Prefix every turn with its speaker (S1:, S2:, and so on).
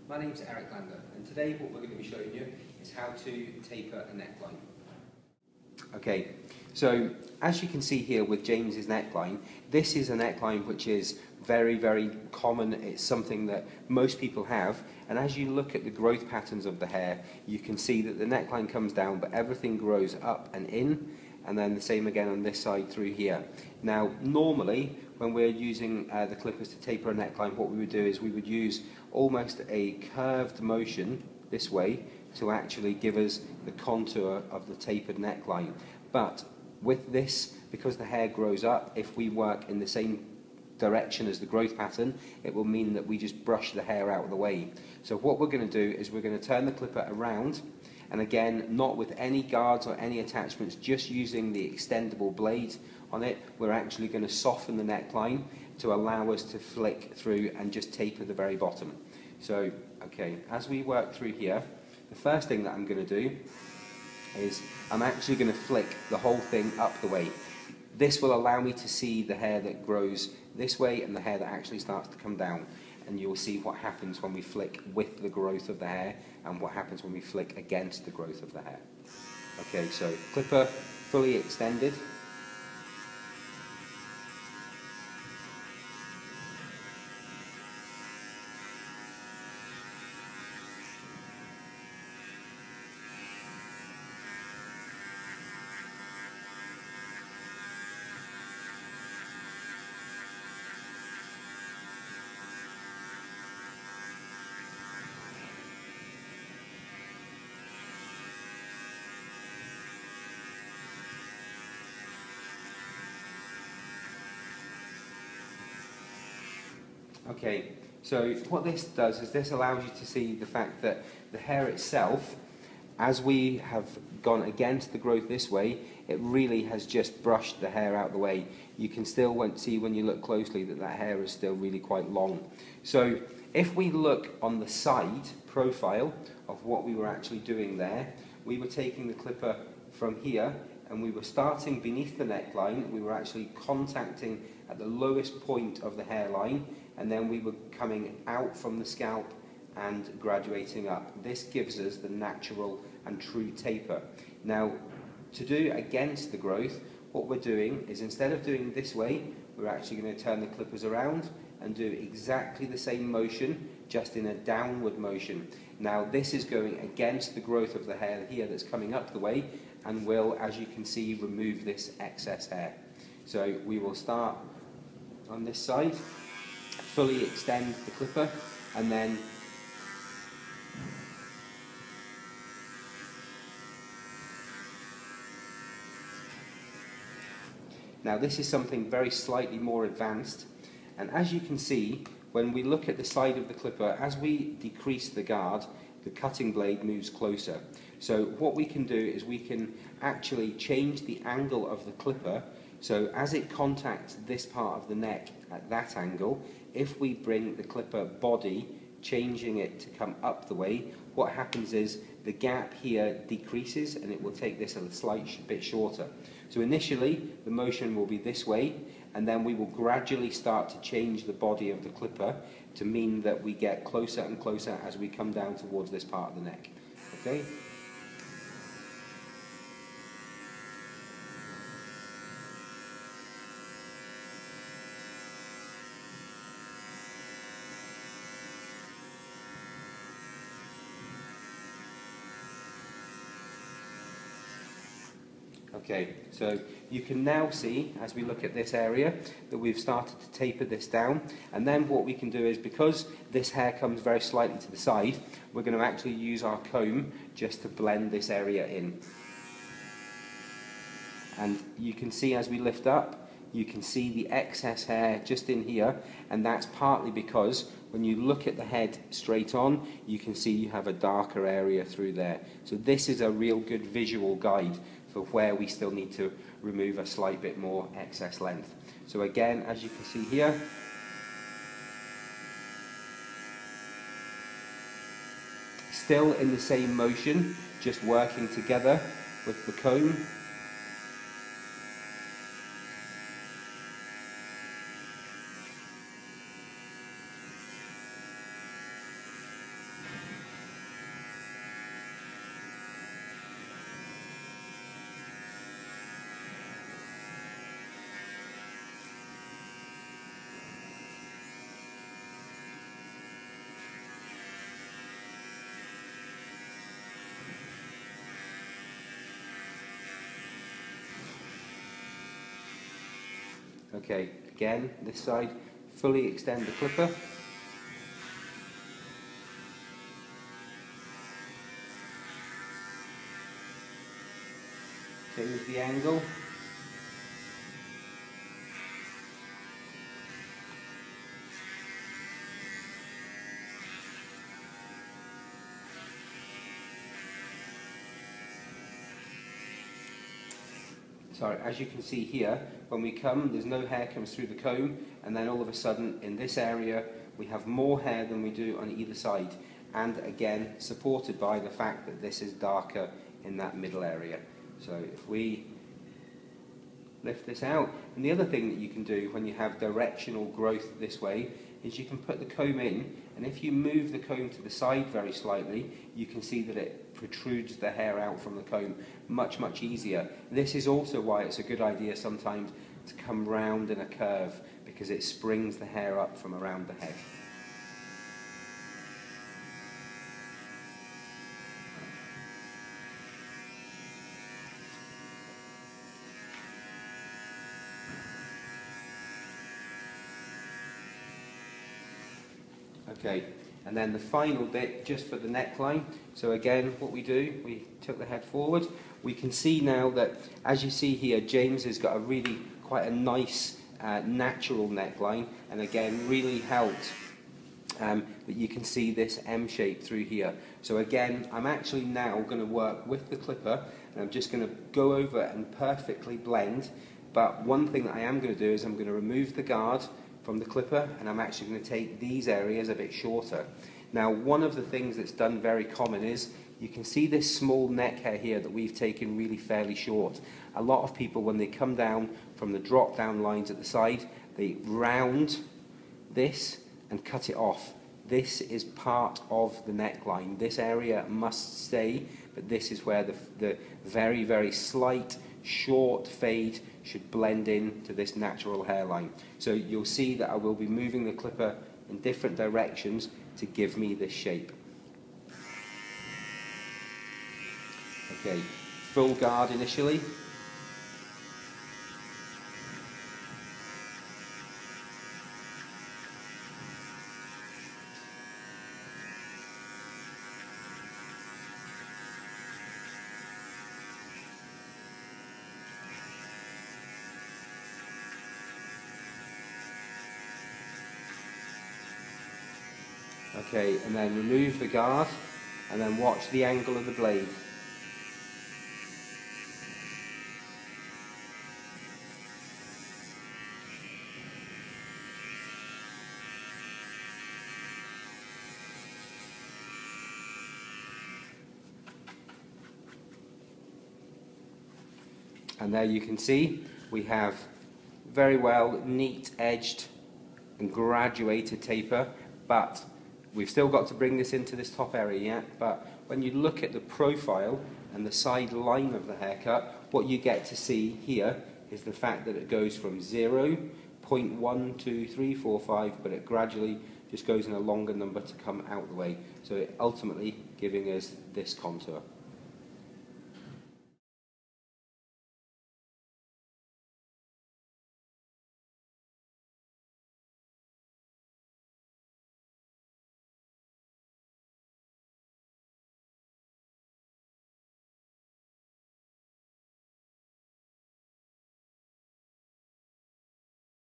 S1: My name's Erik and today what we're going to be showing you is how to taper a neckline. Okay, so as you can see here with James's neckline, this is a neckline which is very, very common. It's something that most people have, and as you look at the growth patterns of the hair, you can see that the neckline comes down but everything grows up and in, and then the same again on this side through here. Now normally when we're using the clippers to taper a neckline, what we would do is we would use almost a curved motion this way to actually give us the contour of the tapered neckline. But with this, because the hair grows up, if we work in the same direction as the growth pattern, it will mean that we just brush the hair out of the way. So what we're going to do is we're going to turn the clipper around, and again, not with any guards or any attachments, just using the extendable blade on it, we're actually going to soften the neckline to allow us to flick through and just taper the very bottom. So, okay, as we work through here, the first thing that I'm going to do is I'm actually going to flick the whole thing up the way. This will allow me to see the hair that grows this way and the hair that actually starts to come down. And you'll see what happens when we flick with the growth of the hair and what happens when we flick against the growth of the hair. Okay, so clipper fully extended. Okay, so what this does is this allows you to see the fact that the hair itself, as we have gone against the growth this way, it really has just brushed the hair out of the way. You can still see when you look closely that that hair is still really quite long. So if we look on the side profile of what we were actually doing there, we were taking the clipper from here and we were starting beneath the neckline. We were actually contacting at the lowest point of the hairline, and then we were coming out from the scalp and graduating up. This gives us the natural and true taper. Now, to do against the growth, what we're doing is instead of doing this way, we're actually going to turn the clippers around and do exactly the same motion, just in a downward motion. Now, this is going against the growth of the hair here that's coming up the way, and will, as you can see, remove this excess hair. So we will start on this side, fully extend the clipper, and then now this is something very slightly more advanced, and as you can see, when we look at the side of the clipper, as we decrease the guard, the cutting blade moves closer. So what we can do is we can actually change the angle of the clipper. So as it contacts this part of the neck at that angle, if we bring the clipper body, changing it to come up the way, what happens is the gap here decreases and it will take this a slight bit shorter. So initially the motion will be this way, and then we will gradually start to change the body of the clipper to mean that we get closer and closer as we come down towards this part of the neck. Okay? Okay, so you can now see, as we look at this area, that we've started to taper this down, and then what we can do is, because this hair comes very slightly to the side, we're going to actually use our comb just to blend this area in. And you can see as we lift up, you can see the excess hair just in here, and that's partly because when you look at the head straight on, you can see you have a darker area through there. So this is a real good visual guide for where we still need to remove a slight bit more excess length. So again, as you can see here, still in the same motion, just working together with the comb. Okay, again, this side, fully extend the clipper. Change the angle. Sorry, as you can see here, when we come, there's no hair comes through the comb, and then all of a sudden, in this area, we have more hair than we do on either side. And again, supported by the fact that this is darker in that middle area. So if we lift this out, and the other thing that you can do when you have directional growth this way, is you can put the comb in, and if you move the comb to the side very slightly, you can see that it protrudes the hair out from the comb much, much easier. This is also why it's a good idea sometimes to come round in a curve, because it springs the hair up from around the head. Okay, and then the final bit just for the neckline. So again, what we do, we took the head forward. We can see now that, as you see here, James has got a really quite a nice natural neckline, and again really helped that you can see this M shape through here. So again, I'm actually now going to work with the clipper, and I'm just going to go over and perfectly blend. But one thing that I am going to do is I'm going to remove the guard from the clipper, and I'm actually going to take these areas a bit shorter. Now, one of the things that's done very common is you can see this small neck hair here that we've taken really fairly short. A lot of people, when they come down from the drop down lines at the side, they round this and cut it off. This is part of the neckline. This area must stay, but this is where the very, very slight short fade should blend in to this natural hairline. So you'll see that I will be moving the clipper in different directions to give me this shape. Okay, full guard initially. Okay, and then remove the guard, and then watch the angle of the blade. And there you can see we have very well neat edged and graduated taper, but we've still got to bring this into this top area yet. But when you look at the profile and the side line of the haircut, what you get to see here is the fact that it goes from 0, 0.1, 2, 3, 4, 5, but it gradually just goes in a longer number to come out the way. So it ultimately giving us this contour.